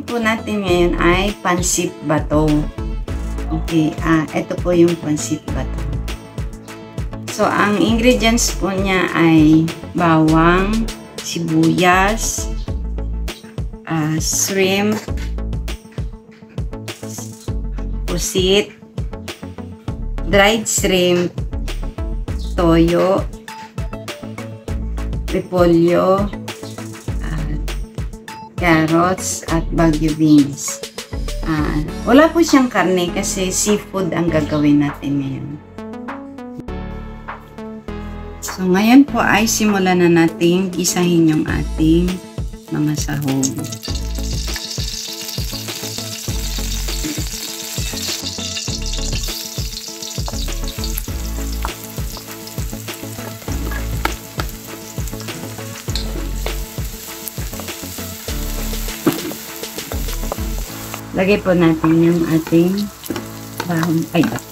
gagawin po natin ngayon ay pansit bato. Okay, ito po yung pansit bato. So, ang ingredients po niya ay bawang, sibuyas, shrimp, pusit, dried shrimp, toyo, repolyo, carrots, at Baguio beans. Wala po siyang karne kasi seafood ang gagawin natin ngayon. So, ngayon po ay simulan na natin gisahin yung ating mga sahog. Lagay po natin yung ating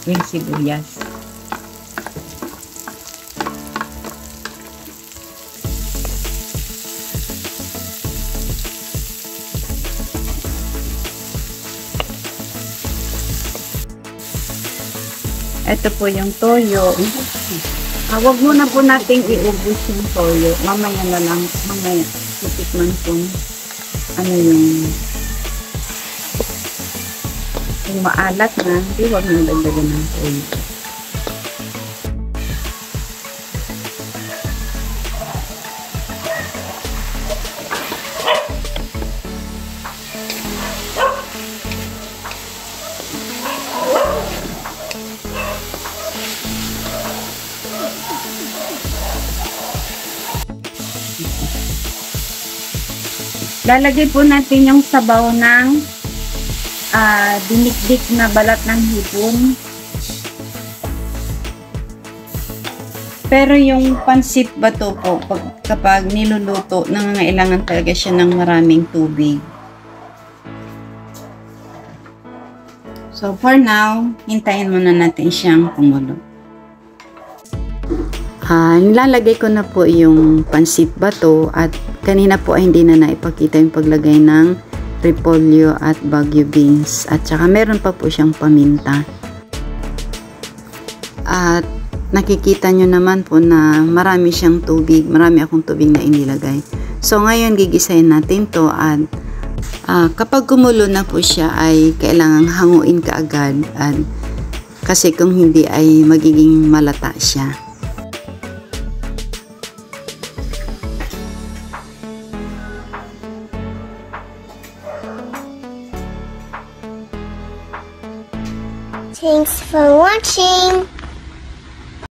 yung sibuyas. Ito po yung toyo. Huwag muna po nating iubos yung toyo. Mamaya na lang. Mamaya titikman po ano yung maalat na. Hindi, huwag nang dagdagan ng toyo. Lalagay po natin yung sabaw ng dinikdik na balat ng hipon. Pero yung pansit bato po, kapag niluluto, nangangailangan talaga siya ng maraming tubig. So for now, hintayin muna natin siyang kumulo. Nilalagay ko na po yung pansit bato at kanina po ay hindi na naipakita yung paglagay ng repolyo at Baguio beans at saka meron pa po siyang paminta. At nakikita nyo naman po na marami siyang tubig, marami akong tubig na inilagay. So ngayon gigisahin natin to at kapag kumulo na po siya ay kailangang hanguin kaagad at kasi kung hindi ay magiging malata siya. Thanks for watching.